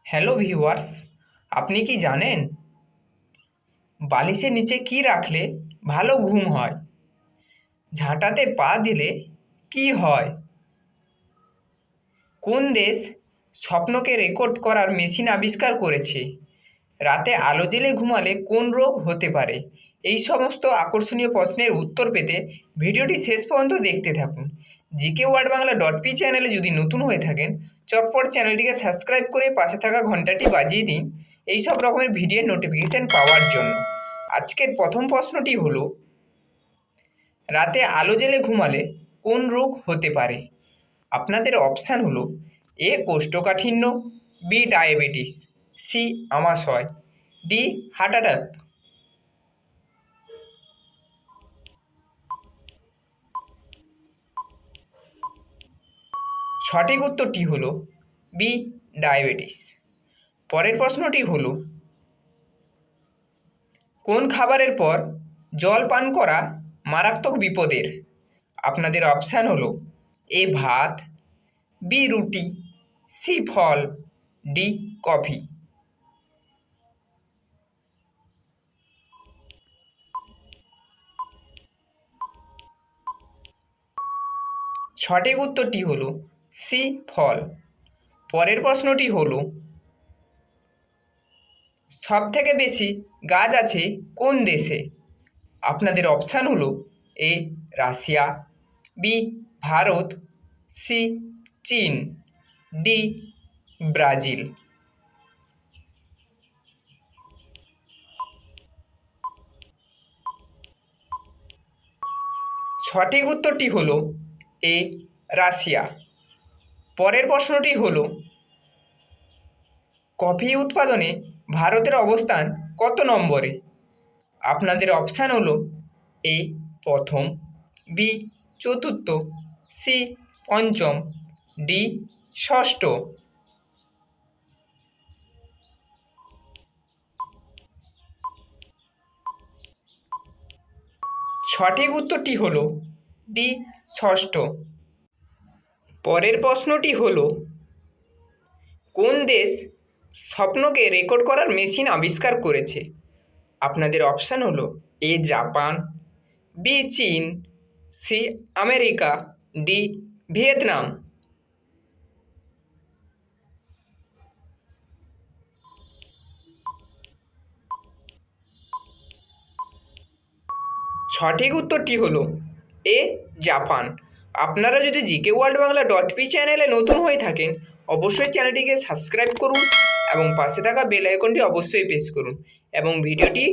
Hello viewers, আপনি কি জানেন বালিশের নিচে কি রাখলে ভালো ঘুম হয়? ঝাঁটাতে পা দিলে কি হয়? কোন দেশ স্বপ্নকে রেকর্ড করার মেশিন আবিষ্কার করেছে? রাতে আলো জ্বেলে ঘুমালে কোন রোগ হতে পারে? এই সমস্ত আকর্ষণীয় প্রশ্নের উত্তর পেতে ভিডিওটি শেষ পর্যন্ত দেখতে থাকুন। জিকে ওয়ার্ড বাংলা .পি চ্যানেলে যদি নতুন হয়ে থাকেন, চটপট চ্যানেলটিকে সাবস্ক্রাইব করে পাশে থাকা ঘন্টাটি বাজিয়ে দিন এই সব রকমের ভিডিওর নোটিফিকেশান পাওয়ার জন্য। আজকের প্রথম প্রশ্নটি হলো, রাতে আলো জ্বেলে ঘুমালে কোন রোগ হতে পারে? আপনাদের অপশান হলো এ কোষ্ঠকাঠিন্য, বি ডায়াবেটিস, সি আমাশয়, ডি হার্ট অ্যাটাক। সঠিক উত্তরটি হলো বি ডায়াবেটিস। পরের প্রশ্নটি হলো, কোন খাবারের পর জল পান করা মারাত্মক বিপদের? আপনাদের অপশান হলো এ ভাত, বি রুটি, সি ফল, ডি কফি। সঠিক উত্তরটি হলো সি ফল। পরের প্রশ্নটি হলো, সবথেকে বেশি গাছ আছে কোন দেশে? আপনাদের অপশান হলো A Russia, B Bharat, C চীন, ডি ব্রাজিল। সঠিক উত্তরটি হলো এ রাশিয়া। পরের প্রশ্নটি হলো, কফি উৎপাদনে ভারতের অবস্থান কত নম্বরে? আপনাদের অপশান হলো এ প্রথম, বি চতুর্থ, সি পঞ্চম, ডি ষষ্ঠ। সঠিক উত্তরটি হলো ডি ষষ্ঠ। পরের প্রশ্নটি হলো, কোন দেশ স্বপ্নকে রেকর্ড করার মেশিন আবিষ্কার করেছে? আপনাদের অপশান হলো এ জাপান, বি চীন, সি আমেরিকা, ডি ভিয়েতনাম। সঠিক উত্তরটি হলো এ জাপান। আপনারা যদি জিকে ওয়ার্ল্ড বাংলা .পি চ্যানেলে নতুন হয়ে থাকেন, অবশ্যই চ্যানেলটিকে সাবস্ক্রাইব করুন এবং পাশে থাকা বেল আইকনটি অবশ্যই প্রেস করুন এবং ভিডিওটি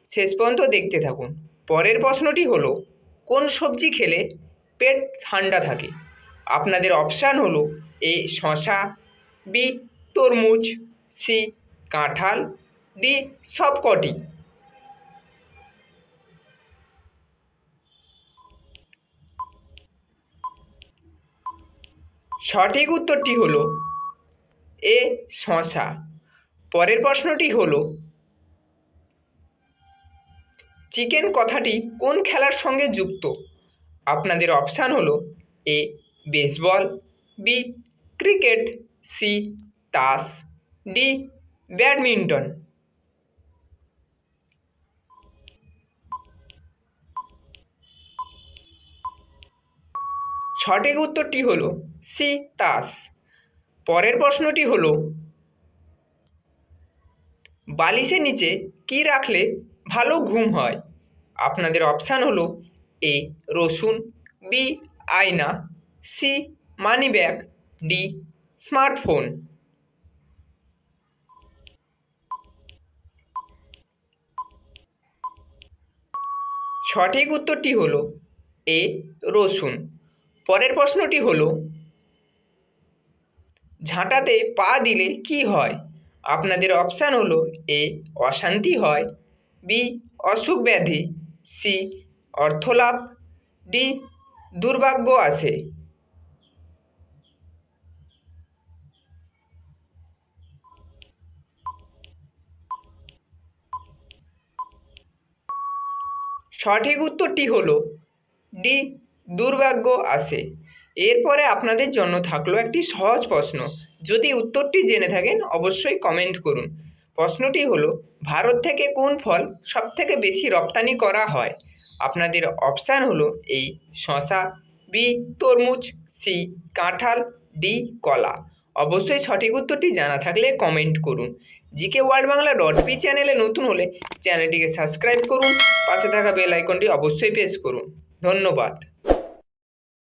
শেষ পর্যন্ত দেখতে থাকুন। পরের প্রশ্নটি হলো, কোন সবজি খেলে পেট ঠান্ডা থাকে? আপনাদের অপশান হলো এ শসা, বি তরমুজ, সি কাঁঠাল, ডি সবকটি। সঠিক উত্তরটি হলো এ শসা। পরের প্রশ্নটি হলো, চিকেন কথাটি কোন খেলার সঙ্গে যুক্ত? আপনাদের অপশান হলো এ বেসবল, বি ক্রিকেট, সি তাস, ডি ব্যাডমিন্টন। সঠিক উত্তরটি হলো সি তাস। পরের প্রশ্নটি হলো, বালিশের নিচে কি রাখলে ভালো ঘুম হয়? আপনাদের অপশান হলো এ রসুন, বি আয়না, C money bag, D smartphone. সঠিক উত্তরটি হলো এ রসুন। পরের প্রশ্নটি হলো, ঝাঁটাতে পা দিলে কি হয়? আপনাদের অপশান হলো এ অশান্তি হয়, বি অসুখ ব্যাধি, সি অর্থলাভ, ডি দুর্ভাগ্য আসে। সঠিক উত্তরটি হলো ডি দুর্ভাগ্য আসে। এরপরে আপনাদের জন্য থাকলো একটি সহজ প্রশ্ন, যদি উত্তরটি জেনে থাকেন অবশ্যই কমেন্ট করুন। প্রশ্নটি হলো, ভারত থেকে কোন ফল সবথেকে বেশি রপ্তানি করা হয়? আপনাদের অপশান হলো এই শসা, বি তরমুজ, সি কাঁঠাল, ডি কলা। অবশ্যই সঠিক উত্তরটি জানা থাকলে কমেন্ট করুন। জিকে ওয়ার্ল্ড বাংলা .পি চ্যানেলে নতুন হলে চ্যানেলটিকে সাবস্ক্রাইব করুন, পাশে থাকা বেল আইকনটি অবশ্যই প্রেস করুন। ধন্যবাদ।